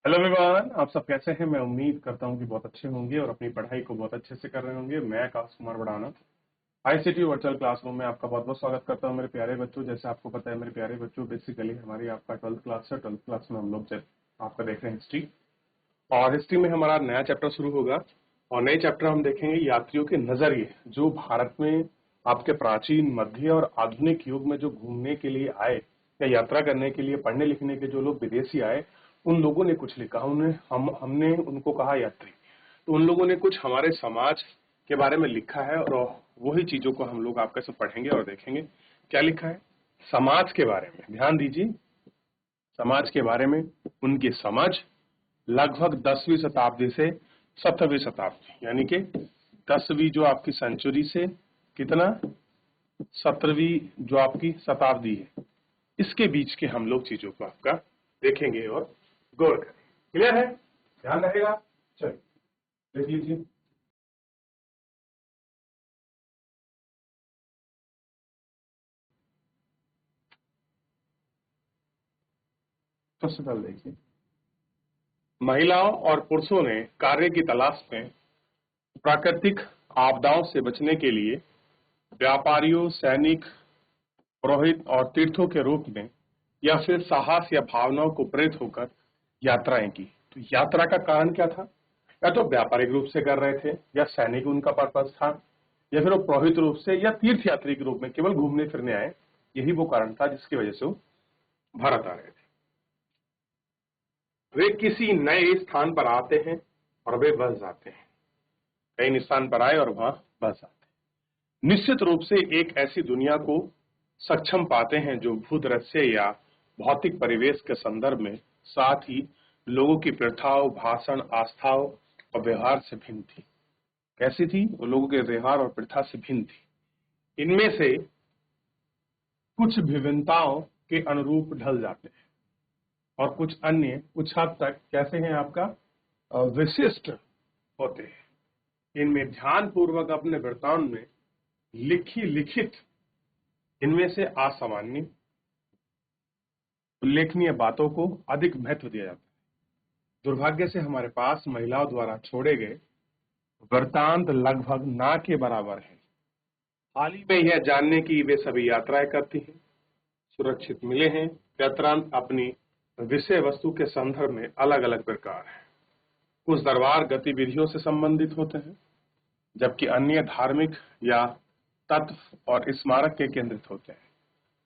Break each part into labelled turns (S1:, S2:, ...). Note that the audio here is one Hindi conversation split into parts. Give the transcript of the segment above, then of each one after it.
S1: हेलो एवरीवन, आप सब कैसे हैं। मैं उम्मीद करता हूं कि बहुत अच्छे होंगे और अपनी पढ़ाई को बहुत अच्छे से कर रहे होंगे। मैं Akash Kumar Badana ICT virtual classroom में आपका बहुत बहुत स्वागत करता हूं। मेरे प्यारे बच्चों, जैसे आपको पता है मेरे प्यारे बच्चों, बेसिकली हमारी आपका 12th क्लास है। 12th क्लास में हम लोग जब आपका देख रहे हैं हिस्ट्री, और हिस्ट्री में हमारा नया चैप्टर शुरू होगा। और नए चैप्टर हम देखेंगे यात्रियों के नजरिए, जो भारत में आपके प्राचीन, मध्य और आधुनिक युग में जो घूमने के लिए आए या यात्रा करने के लिए पढ़ने लिखने के जो लोग विदेशी आए, उन लोगों ने कुछ लिखा। उन्हें हमने उनको कहा यात्री। तो उन लोगों ने कुछ हमारे समाज के बारे में लिखा है, और वही चीजों को हम लोग आपके साथ पढ़ेंगे और देखेंगे क्या लिखा है। समाज के बारे में ध्यान दीजिए, समाज के बारे में उनकी समझ लगभग 10वीं शताब्दी से 17वीं शताब्दी, यानी कि 10वीं जो आपकी सेंचुरी से कितना 17वीं जो आपकी शताब्दी है, इसके बीच के हम लोग चीजों को आपका देखेंगे और गौर करेंगे। क्लियर है? ध्यान रहेगा। चलिए देख लीजिए। सबसे पहले देखिए, महिलाओं और पुरुषों ने कार्य की तलाश में प्राकृतिक आपदाओं से बचने के लिए व्यापारियों, सैनिक, पुरोहित और तीर्थों के रूप में या फिर साहस या भावनाओं को प्रेरित होकर यात्राएं की। तो यात्रा का कारण क्या था? या तो व्यापारिक रूप से कर रहे थे, या सैनिक उनका पर्पस था, या फिर वो पुरोहित रूप से या तीर्थ यात्री के रूप में केवल घूमने फिरने आए। यही वो कारण था जिसकी वजह से वो भारत आ रहे थे। वे किसी नए स्थान पर आते हैं और वे बस जाते हैं। कई स्थान पर आए और वहां बस जाते हैं। निश्चित रूप से एक ऐसी दुनिया को सक्षम पाते हैं जो भूदृश्य या भौतिक परिवेश के संदर्भ में, साथ ही लोगों की प्रथाओं, भाषण, आस्थाओं और व्यवहार से भिन्न थी। कैसी थी? वो लोगों के व्यवहार और प्रथा से भिन्न थी। इनमें से कुछ विभिन्नताओं के अनुरूप ढल जाते हैं और कुछ अन्य कुछ हद तक कैसे हैं आपका विशिष्ट होते हैं। इनमें ध्यान पूर्वक अपने वृत्तांत में लिखित इनमें से असामान्य उल्लेखनीय बातों को अधिक महत्व दिया जाता है। दुर्भाग्य से हमारे पास महिलाओं द्वारा छोड़े गए वृत्तांत लगभग ना के बराबर है। हाल ही में यह जानने की वे सभी यात्राएं करती हैं, सुरक्षित मिले हैं। वृत्तांत अपनी विषय वस्तु के संदर्भ में अलग अलग प्रकार है। कुछ दरबार गतिविधियों से संबंधित होते हैं, जबकि अन्य धार्मिक या तत्व और स्मारक के केंद्रित होते हैं।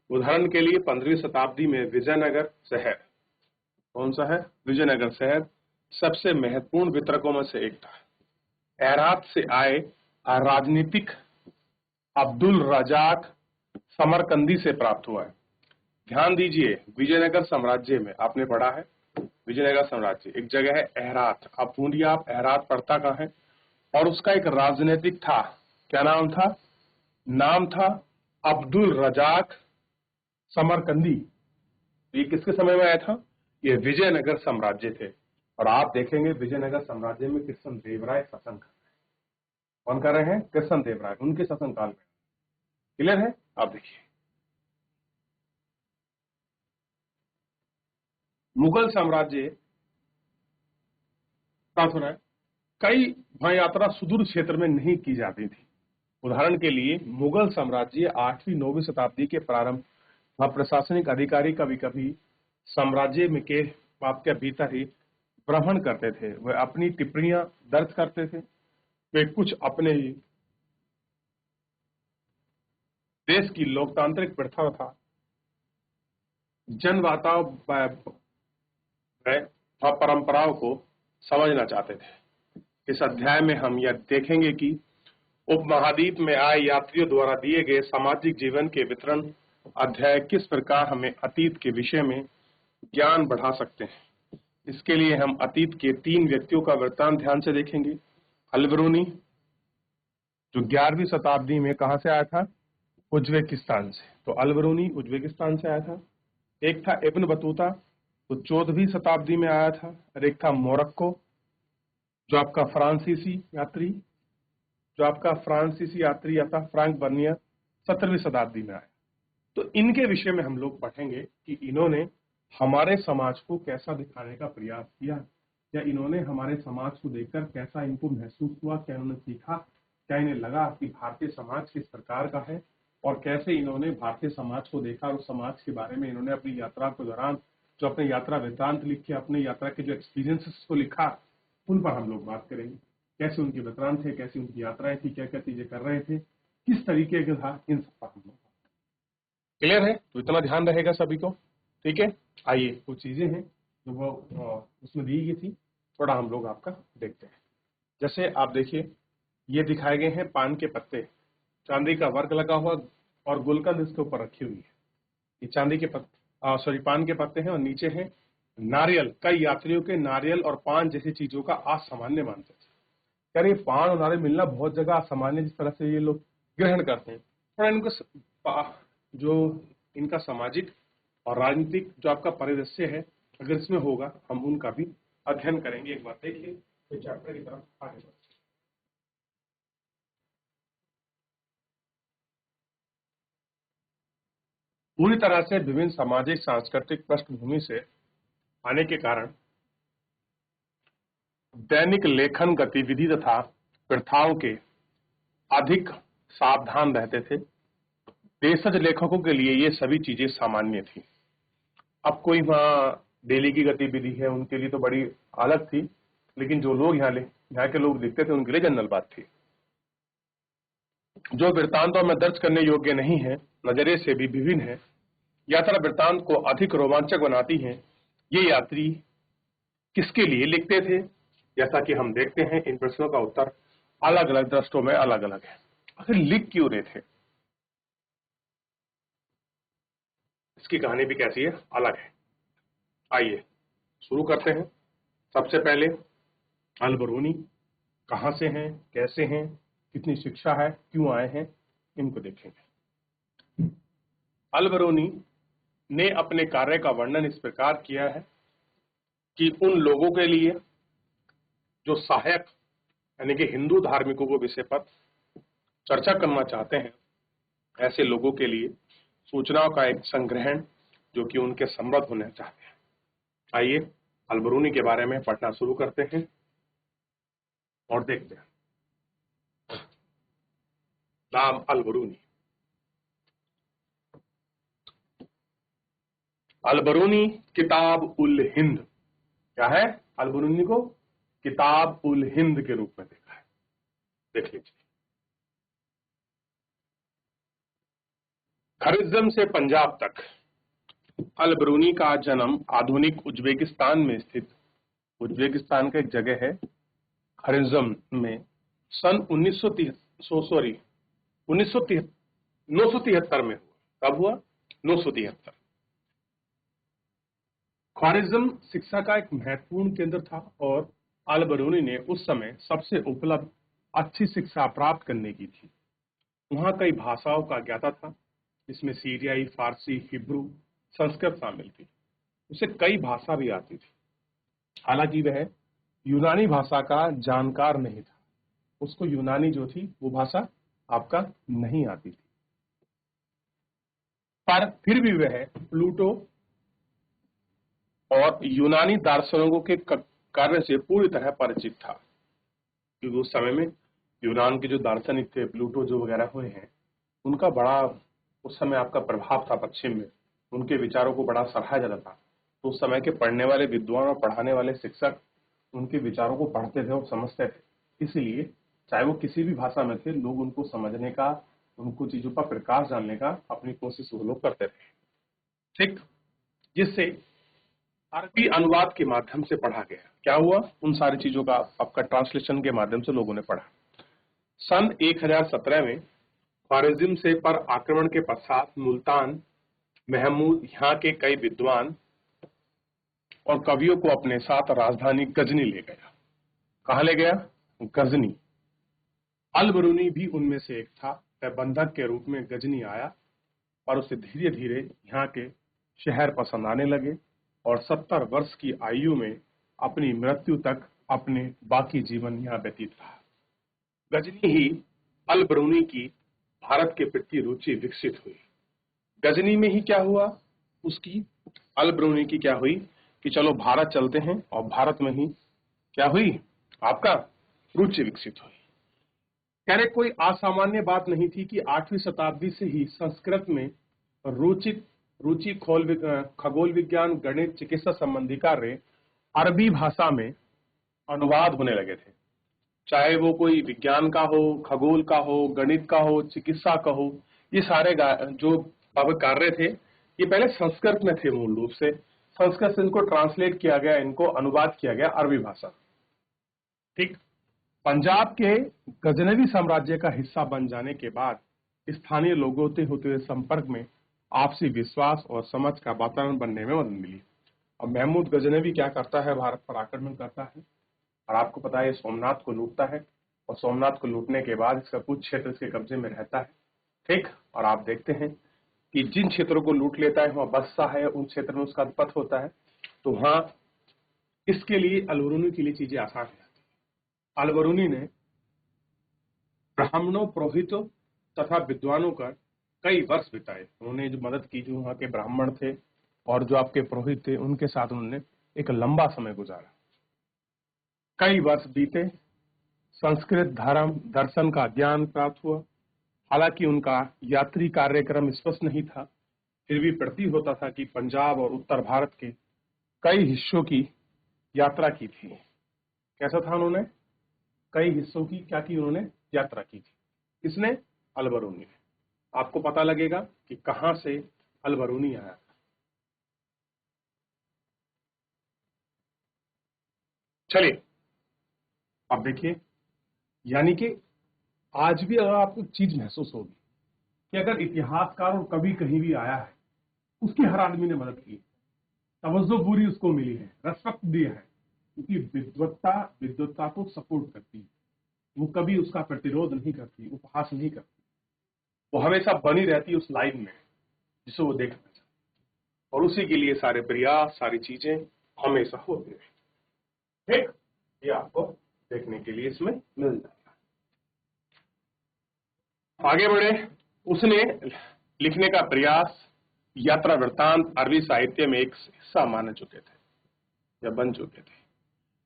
S1: उदाहरण के लिए 15वीं शताब्दी में विजयनगर शहर, कौन सा है? विजयनगर शहर सबसे महत्वपूर्ण वितरकों में से एक था। एरात से आए राजनीतिक अब्दुल रजाक समरकंदी से प्राप्त हुआ है। ध्यान दीजिए, विजयनगर साम्राज्य में आपने पढ़ा है, विजयनगर साम्राज्य एक जगह है एहरात। आप ढूंढिए, आप एहरात पड़ता कहाँ है। और उसका एक राजनीतिक था, क्या नाम था? नाम था अब्दुल रजाक समरकंदी। ये किसके समय में आया था? ये विजयनगर साम्राज्य थे। और आप देखेंगे विजयनगर साम्राज्य में कृष्ण देव राय शासन कर, कौन कर रहे हैं? कृष्ण देव राय, उनके शासनकाल में। क्लियर है? आप देखिए, मुगल साम्राज्य प्राप्त हो रहा है। कई वहां यात्रा सुदूर क्षेत्र में नहीं की जाती थी। उदाहरण के लिए मुगल साम्राज्य 8वीं 9वीं शताब्दी के प्रारंभ, वहां प्रशासनिक अधिकारी कभी कभी साम्राज्य में के आपके भीतर ही भ्रमण करते थे। वे अपनी टिप्पणियां दर्ज करते थे। वे कुछ अपने ही देश की लोकतांत्रिक प्रथा था, जनवाताओं परंपराओं को समझना चाहते थे। इस अध्याय में हम यह देखेंगे कि उपमहाद्वीप में आए यात्रियों द्वारा दिए गए सामाजिक जीवन के वितरण अध्याय किस प्रकार हमें अतीत के विषय में ज्ञान बढ़ा सकते हैं। इसके लिए हम अतीत के 3 व्यक्तियों का वृत्तांत ध्यान से देखेंगे। अलबरूनी, जो 11वीं शताब्दी में कहां से आया था? उज्बेकिस्तान से। तो अलबरूनी उज्बेकिस्तान से आया था। एक था इब्न बतूता, तो 14वीं शताब्दी में आया था। और एक था मोरक्को, जो आपका फ्रांसीसी यात्री आता फ्रैंक बर्नियर, 17वीं शताब्दी में आया। तो इनके विषय में हम लोग पढ़ेंगे कि इन्होंने हमारे समाज को कैसा दिखाने का प्रयास किया, क्या इन्होंने हमारे समाज को देखकर कैसा इनको महसूस हुआ, क्या इन्होंने सीखा, क्या इन्हें लगा कि भारतीय समाज किस प्रकार का है, और कैसे इन्होंने भारतीय समाज को देखा और उस समाज के बारे में इन्होंने अपनी यात्रा के दौरान जो अपने यात्रा वृत्तांत लिखे, अपने यात्रा के जो एक्सपीरियंसेस को लिखा, उन पर हम लोग बात करेंगे। कैसे उनके वृत्तांत थे, कैसी उनकी यात्राएं थी, क्या क्या चीजें कर रहे थे, किस तरीके का था, इन सब पर हम लोग। क्लियर है? तो इतना ध्यान रहेगा सभी को, ठीक है। आइए कुछ चीजें हैं जो वो उसमें दी गई थी, थोड़ा हम लोग आपका देखते हैं। जैसे आप देखिए, ये दिखाए गए हैं पान के पत्ते, चांदी का वर्क लगा हुआ और गुलकंद इसके ऊपर रखी हुई है। ये चांदी के पत्ते पान के पत्ते हैं, और नीचे हैं नारियल। कई यात्रियों के नारियल और पान जैसी चीजों का असामान्य मानते थे। यार ये पान और नारियल मिलना बहुत जगह असामान्य जिस तरह से ये लोग ग्रहण करते हैं, थोड़ा इनको जो इनका सामाजिक और राजनीतिक जो आपका परिदृश्य है, अगर इसमें होगा, हम उनका भी अध्ययन करेंगे। एक बार देखिए, तो चैप्टर की तरफ आगे बढ़ते हैं। पूरी तरह से विभिन्न सामाजिक सांस्कृतिक पृष्ठभूमि से आने के कारण दैनिक लेखन गतिविधि तथा प्रथाओं के अधिक सावधान रहते थे। देशज लेखकों के लिए ये सभी चीजें सामान्य थी। अब कोई वहाँ डेली की गतिविधि है, उनके लिए तो बड़ी अलग थी, लेकिन जो लोग यहाँ के लोग लिखते थे उनके लिए जनरल बात थी। जो वृत्तांतों में दर्ज करने योग्य नहीं है, नजरिए से भी विभिन्न है, यात्रा वृत्तांत को अधिक रोमांचक बनाती हैं। ये यात्री किसके लिए लिखते थे? जैसा कि हम देखते हैं, इन प्रश्नों का उत्तर अलग अलग दृष्टों में अलग अलग है। आखिर लिख क्यों रहे थे? इसकी कहानी भी कैसी है, अलग है। आइए शुरू करते हैं। सबसे पहले अल-बरूनी कहां से हैं, कैसे हैं, कितनी शिक्षा है, क्यों आए हैं, इनको देखेंगे। अल-बरूनी ने अपने कार्य का वर्णन इस प्रकार किया है कि उन लोगों के लिए जो सहायक यानी कि हिंदू धार्मिकों को विषय पर चर्चा करना चाहते हैं, ऐसे लोगों के लिए सूचनाओं का एक संग्रहण जो कि उनके समृद्ध होना चाहते हैं। आइए अल-बरूनी के बारे में पढ़ना शुरू करते हैं और देखते हैं। नाम अल-बरूनी। अल-बरूनी किताब उल हिंद, क्या है? अल-बरूनी को किताब उल हिंद के रूप में देखा है। देख लीजिए। खरिज्म से पंजाब तक अल-बरूनी का जन्म आधुनिक उज्बेकिस्तान में स्थित, उज्बेकिस्तान का एक जगह है खरिज्म में, सन 973 में हुआ। कब हुआ? 973। ख्वारिज्म शिक्षा का एक महत्वपूर्ण केंद्र था और अल-बरूनी ने उस समय सबसे उपलब्ध अच्छी शिक्षा प्राप्त करने की थी। वहां कई भाषाओं का ज्ञाता था, जिसमें सीरियाई, फारसी, हिब्रू, संस्कृत शामिल थी। उसे कई भाषा भी आती थी। हालांकि वह यूनानी भाषा का जानकार नहीं था, उसको यूनानी जो थी वो भाषा आपका नहीं आती थी, पर फिर भी वह प्लूटो और यूनानी दार्शनिकों के कार्य से पूरी तरह परिचित था, क्योंकि उस समय में यूनान के जो दार्शनिक थे, प्लूटो जो वगैरह हुए हैं, उनका बड़ा उस समय आपका प्रभाव था पश्चिम में, उनके विचारों को बड़ा सराहा जाता था। तो उस समय के पढ़ने वाले विद्वान और पढ़ाने वाले शिक्षक उनके विचारों को पढ़ते थे और समझते थे, इसलिए चाहे वो किसी भी भाषा में थे, लोग उनको समझने का, उनको चीजों पर प्रकाश डालने का अपनी कोशिश वो लोग करते थे, ठीक। जिससे अरबी अनुवाद के माध्यम से पढ़ा गया। क्या हुआ? उन सारी चीजों का आपका ट्रांसलेशन के माध्यम से लोगों ने पढ़ा। सन 1017 में ख्वारिज्म से पर आक्रमण के पश्चात मुल्तान महमूद यहाँ के कई विद्वान और कवियों को अपने साथ राजधानी गजनी ले गया। कहाँ ले गया? गजनी। अल-बरूनी भी उनमें से एक था। वह बंधक के रूप में गजनी आया और उसे धीरे धीरे यहाँ के शहर पसंद आने लगे और 70 वर्ष की आयु में अपनी मृत्यु तक अपने बाकी जीवन यहाँ व्यतीत रहा। गजनी ही अल-बरूनी की भारत के प्रति रुचि विकसित हुई। गजनी में ही क्या हुआ? उसकी अल ब्रूनी की क्या हुई कि चलो भारत चलते हैं, और भारत में ही क्या हुई, आपका रुचि विकसित हुई। कह रहे कोई असामान्य बात नहीं थी कि 8वीं शताब्दी से ही संस्कृत में रुचि खगोल विज्ञान, गणित, चिकित्सा संबंधी कार्य अरबी भाषा में अनुवाद होने लगे थे। चाहे वो कोई विज्ञान का हो, खगोल का हो, गणित का हो, चिकित्सा का हो, ये सारे जो अब कार्य थे ये पहले संस्कृत में थे। मूल रूप से संस्कृत से इनको ट्रांसलेट किया गया, इनको अनुवाद किया गया अरबी भाषा। ठीक। पंजाब के गजनवी साम्राज्य का हिस्सा बन जाने के बाद स्थानीय लोगों से होते हुए संपर्क में आपसी विश्वास और समझ का वातावरण बनने में मदद मिली। और महमूद गजनवी क्या करता है, भारत पर आक्रमण करता है, और आपको पता है सोमनाथ को लूटता है, और सोमनाथ को लूटने के बाद इसका कुछ क्षेत्र इसके कब्जे में रहता है। ठीक। और आप देखते हैं कि जिन क्षेत्रों को लूट लेता है वहां बदशाह है, उन क्षेत्र में उसका पथ होता है, तो वहां इसके लिए अलबरूनी के लिए चीजें आसान हो जाती है। अलबरूनी ने ब्राह्मणों, पुरोहितों तथा विद्वानों का कई वर्ष बिताए। उन्होंने जो मदद की, जो वहां के ब्राह्मण थे और जो आपके पुरोहित थे, उनके साथ उन्होंने एक लंबा समय गुजारा। कई वर्ष बीते, संस्कृत, धर्म, दर्शन का ज्ञान प्राप्त हुआ। हालांकि उनका यात्री कार्यक्रम स्पष्ट नहीं था, फिर भी प्रतीत होता था कि पंजाब और उत्तर भारत के कई हिस्सों की यात्रा की थी। कैसा था, उन्होंने कई हिस्सों की क्या की, उन्होंने यात्रा की थी। किसने, अलबरूनी ने। आपको पता लगेगा कि कहां से अलबरूनी आया था। चलिए अब देखिए, यानी कि आज भी अगर आपको चीज महसूस होगी कि अगर इतिहासकार और कभी कहीं भी आया है, उसकी हर आदमी ने मदद की, तवज्जो पूरी उसको मिली है, रेस्पेक्ट दिया है, क्योंकि विद्वत्ता को सपोर्ट करती है। वो कभी उसका प्रतिरोध नहीं करती, उपहास नहीं करती, वो हमेशा बनी रहती है उस लाइन में जिसे वो देखना चाहती, और उसी के लिए सारे प्रयास, सारी चीजें हमेशा होती रहे। ठीक, ये आपको देखने के लिए इसमें मिल जाएगा। आगे बढ़े, उसने लिखने का प्रयास, यात्रा वृत्तांत अरबी साहित्य में एक हिस्सा माने चुके थे या बन चुके थे।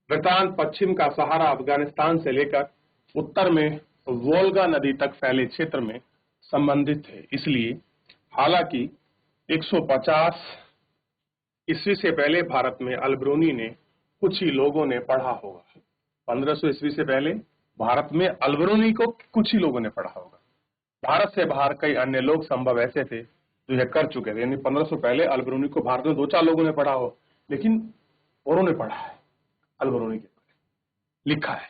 S1: वृत्तांत पश्चिम का सहारा अफगानिस्तान से लेकर उत्तर में वोल्गा नदी तक फैले क्षेत्र में संबंधित थे। इसलिए हालांकि 150 ईस्वी से पहले भारत में अलबरूनी ने कुछ ही लोगों ने पढ़ा होगा। 1500 ईस्वी से पहले भारत में अलबरूनी को कुछ ही लोगों ने पढ़ा होगा। भारत से बाहर कई अन्य लोग संभव ऐसे थे जो यह कर चुके थे। यानी 1500 पहले अलबरूनी को भारत में 2-4 लोगों ने पढ़ा हो, लेकिन औरों ने पढ़ा है, अलबरूनी के बारे में लिखा है।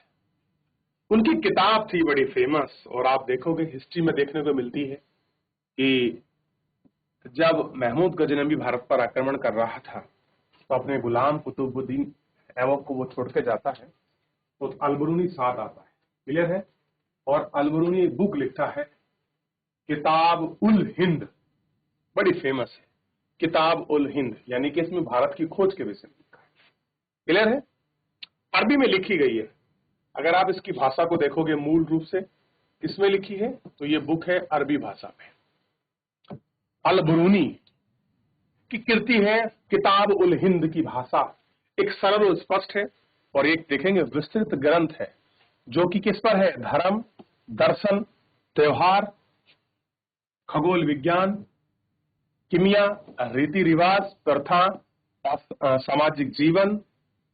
S1: उनकी किताब थी बड़ी फेमस, और आप देखोगे हिस्ट्री में देखने को मिलती है कि जब महमूद गजनवी भारत पर आक्रमण कर रहा था तो अपने गुलाम कुतुबुद्दीन ऐबक को वो छोड़ के जाता है, तो अलबरूनी साथ आता है। क्लियर है। और अलबरूनी एक बुक लिखता है, किताब उल हिंद, बड़ी फेमस है किताब उल हिंद, यानी कि इसमें भारत की खोज के विषय में लिखा है। क्लियर है। अरबी में लिखी गई है। अगर आप इसकी भाषा को देखोगे मूल रूप से किसमें लिखी है, तो ये बुक है अरबी भाषा में। अलबरूनी की कृति है किताब उल हिंद की भाषा एक सरल और स्पष्ट है, और एक देखेंगे विस्तृत ग्रंथ है जो कि किस पर है, धर्म, दर्शन, त्योहार, खगोल विज्ञान, किमिया, रीति रिवाज, प्रथा, सामाजिक जीवन,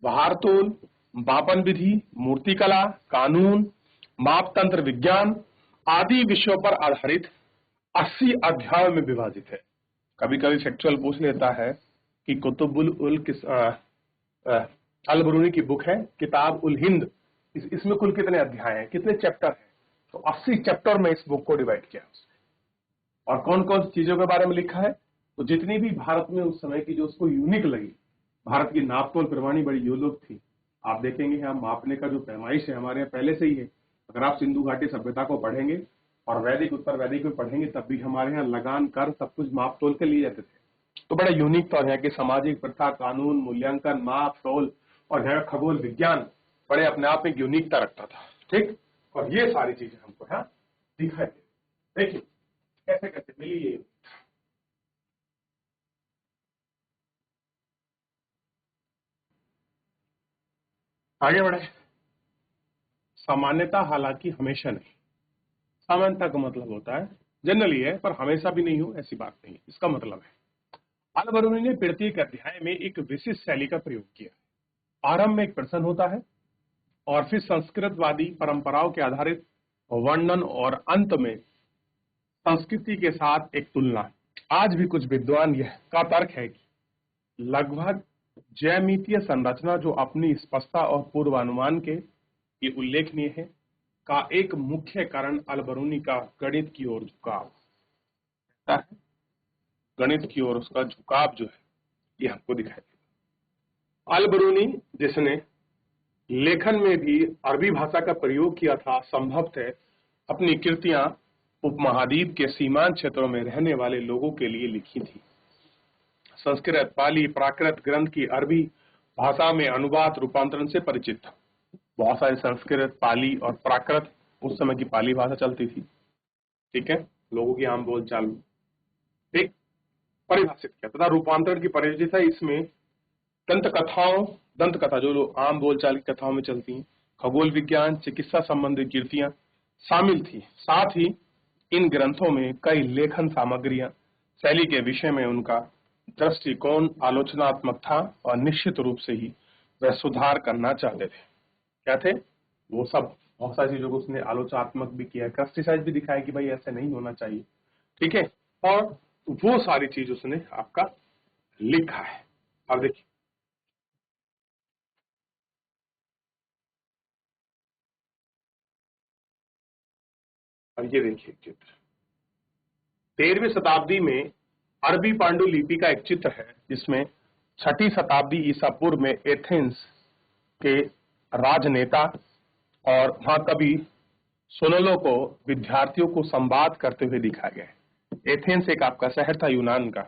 S1: भार-तोल, मापन विधि, मूर्तिकला, कानून, मापतंत्र विज्ञान आदि विषयों पर आधारित 80 अध्यायों में विभाजित है। कभी कभी फैक्चुअल पूछ लेता है कि कुतुबुल उल अलबरूनी की बुक है किताब उल हिंद, इसमें कुल कितने अध्याय हैं, कितने चैप्टर हैं, तो 80 चैप्टर में इस बुक को डिवाइड किया उसने। और कौन कौन सी चीजों के बारे में लिखा है, तो जितनी भी भारत में उस समय की जो उसको यूनिक लगी, भारत की नापतोल प्रवाणी बड़ी योलोक थी। आप देखेंगे यहाँ मापने का जो पैमाइश है हमारे यहाँ पहले से ही है। अगर आप सिंधु घाटी सभ्यता को पढ़ेंगे और वैदिक, उत्तर वैदिक में पढ़ेंगे, तब भी हमारे यहाँ लगान कर सब कुछ माप तोल के लिए जाते थे। तो बड़ा यूनिक तौर है कि सामाजिक प्रथा, कानून, मूल्यांकन, माप तोल और यहाँ खगोल विज्ञान बड़े अपने आप में यूनिकता रखता था। ठीक, और ये सारी चीजें हमको यहाँ दिखाई दे। देखिए कैसे कैसे मिली ये। आगे बढ़े। सामान्यता, हालांकि हमेशा नहीं। सामान्यता का मतलब होता है जनरली है, पर हमेशा भी नहीं हो ऐसी बात नहीं है। इसका मतलब है अल बरूनी ने प्रत्येक अध्याय में एक विशिष्ट शैली का प्रयोग किया। आरंभ में एक प्रश्न होता है और फिर संस्कृतवादी परंपराओं के आधारित वर्णन और अंत में संस्कृति के साथ एक तुलना। आज भी कुछ विद्वान यह का तर्क है कि लगभग ज्यामितीय संरचना, जो अपनी स्पष्टता और पूर्वानुमान के ये उल्लेखनीय है, का एक मुख्य कारण अल बरूनी का गणित की ओर झुकाव है। गणित की ओर उसका झुकाव जो है ये हमको दिखाई देगा। अल बरूनी, जिसने लेखन में भी अरबी भाषा का प्रयोग किया था, संभवतः अपनी कृतियां उपमहाद्वीप के सीमांत क्षेत्रों में रहने वाले लोगों के लिए लिखी थी। संस्कृत, पाली, प्राकृत ग्रंथ की अरबी भाषा में अनुवाद रूपांतरण से परिचित था। बहुत सारे संस्कृत, पाली और प्राकृत, उस समय की पाली भाषा चलती थी, ठीक है, लोगों की आम बोलचाल में एक परिभाषित किया तथा रूपांतरण की परिचित है। इसमें दंत कथा जो आम बोलचाल की कथाओं में चलती हैं, खगोल विज्ञान, चिकित्सा संबंधी कीर्तियां शामिल थी। साथ ही इन ग्रंथों में कई लेखन सामग्रियां शैली के विषय में उनका दृष्टिकोण आलोचनात्मक था और निश्चित रूप से ही वह सुधार करना चाहते थे। क्या थे वो सब? बहुत सारी चीजों को उसने आलोचनात्मक भी किया, क्रिटिसाइज भी दिखाया कि भाई ऐसे नहीं होना चाहिए, ठीक है, और वो सारी चीज उसने आपका लिखा है। अब देखिए, अब ये देखिए चित्र 13वीं शताब्दी में अरबी पांडुलिपि का एक चित्र है, जिसमें 6ठी शताब्दी ईसा पूर्व में एथेंस के राजनेता और वहां कवि सोलोनो को विद्यार्थियों को संवाद करते हुए दिखाया गया है। एथेंस एक आपका शहर था यूनान का।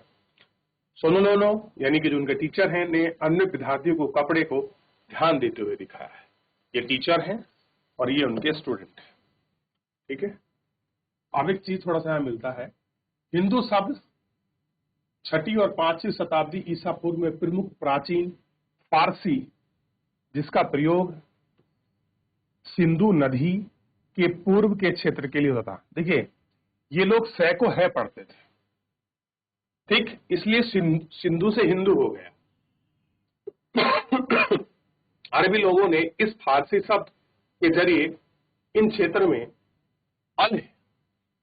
S1: सोलोनो यानी कि जो उनके टीचर हैं ने अन्य विद्यार्थियों को कपड़े को ध्यान देते हुए दिखाया है। ये टीचर हैं और ये उनके स्टूडेंट हैं, ठीक है। अब एक चीज थोड़ा सा यहाँ मिलता है, हिंदू शब्द 6ठी और 5वीं शताब्दी ईसा पूर्व में प्रमुख प्राचीन फारसी, जिसका प्रयोग सिंधु नदी के पूर्व के क्षेत्र के लिए होता। देखिए, ये लोग सैको है पढ़ते थे, ठीक, इसलिए सिंधु से हिंदू हो गया। अरबी लोगों ने इस फारसी शब्द के जरिए इन क्षेत्र में अल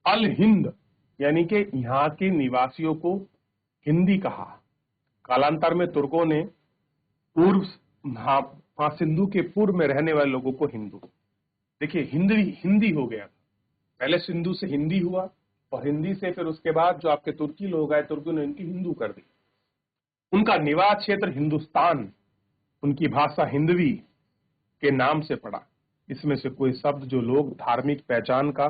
S1: अल हिंद यानी कि यहाँ के निवासियों को हिंदी कहा। कालांतर में तुर्कों ने पूर्व सिंधु के पूर्व में रहने वाले लोगों को हिंदू, देखिए हिंदी हो गया। पहले सिंधु से हिंदी हुआ और हिंदी से फिर उसके बाद जो आपके तुर्की लोग आए, तुर्की ने इनकी हिंदू कर दी। उनका निवास क्षेत्र हिंदुस्तान, उनकी भाषा हिंदवी के नाम से पड़ा। इसमें से कोई शब्द जो लोग धार्मिक पहचान का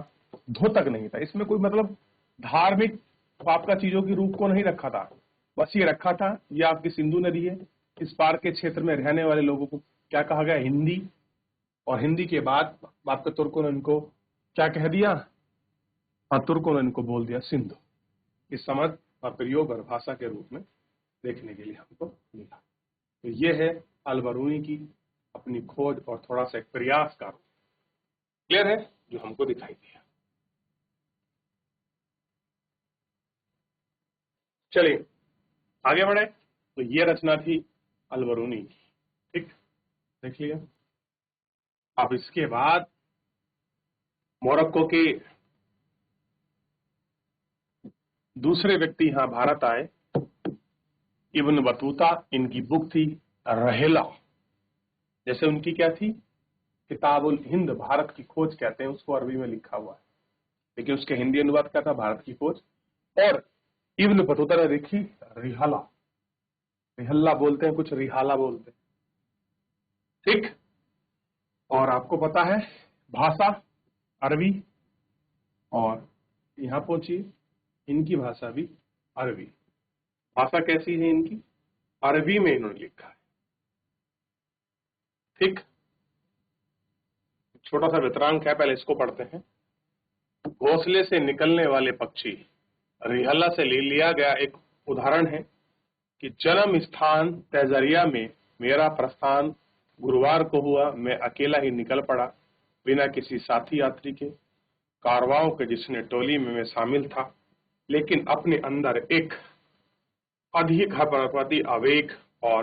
S1: द्योतक नहीं था। इसमें कोई मतलब धार्मिक आपका चीजों के रूप को नहीं रखा था, बस ये रखा था ये आपकी सिंधु नदी है, इस पार के क्षेत्र में रहने वाले लोगों को क्या कहा गया? हिंदी। और हिंदी के बाद आपके तुर्कों ने इनको क्या कह दिया? हाँ, तुर्कों ने इनको बोल दिया सिंधु। इस समझ और प्रयोग और भाषा के रूप में देखने के लिए हमको मिला। तो ये है अल बरूनी की अपनी खोज और थोड़ा सा एक प्रयास का, क्लियर है, जो हमको दिखाई दिया। चलिए आगे बढ़े। तो ये रचना थी अल बरूनी की, ठीक, देख लिया। अब इसके बाद मोरक्को के दूसरे व्यक्ति यहां भारत आए, इब्न बतूता। इनकी बुक थी रहेला, जैसे उनकी क्या थी? किताबुल हिंद, भारत की खोज कहते हैं उसको, अरबी में लिखा हुआ है, लेकिन उसके हिंदी अनुवाद क्या था? भारत की खोज। और इब्न बतूता ने लिखी रिहाला, रिहल्ला बोलते हैं कुछ, रिहाला बोलते हैं, ठीक। और आपको पता है भाषा अरबी, और यहां पहुंचिए इनकी भाषा भी अरबी। भाषा कैसी है इनकी? अरबी में इन्होंने लिखा है, ठीक। छोटा सा वितरांक है, पहले इसको पढ़ते हैं। घोंसले से निकलने वाले पक्षी, रिहल्ला से ले लिया गया एक उदाहरण है कि जन्म स्थान तैजरिया में मेरा प्रस्थान गुरुवार को हुआ, मैं अकेला ही निकल पड़ा, बिना किसी साथी यात्री के। कारवां के जिसने टोली में मैं शामिल था, लेकिन अपने अंदर एक अधिक प्रति आवेग और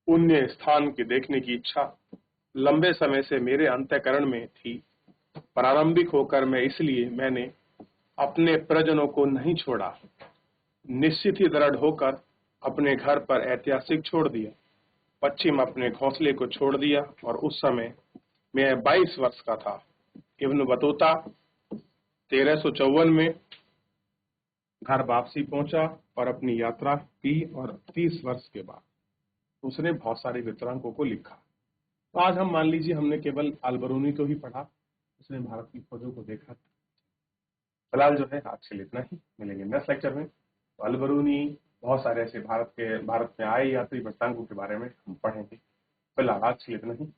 S1: पुण्य स्थान के देखने की इच्छा लंबे समय से मेरे अंतःकरण में थी। प्रारंभिक होकर मैंने अपने परिजनों को नहीं छोड़ा, निश्चित ही दृढ़ होकर अपने घर पर ऐतिहासिक छोड़ दिया। पश्चिम अपने घोंसले को छोड़ दिया और उस समय मैं 22 वर्ष का था। इब्न बतूता 1354 में घर वापसी पहुंचा और अपनी यात्रा की और 30 वर्ष के बाद उसने बहुत सारे वितरकों को लिखा। तो आज हम मान लीजिए हमने केवल अल-बरूनी तो ही पढ़ा, उसने भारत की खोजों को देखा। फिलहाल जो है आज के लिए इतना ही, मिलेंगे नेक्स्ट लेक्चर में। तो अल-बरूनी बहुत सारे ऐसे भारत में आए यात्री वृत्तांकों के बारे में हम पढ़ेंगे। फिलहाल आज के लिए इतना ही।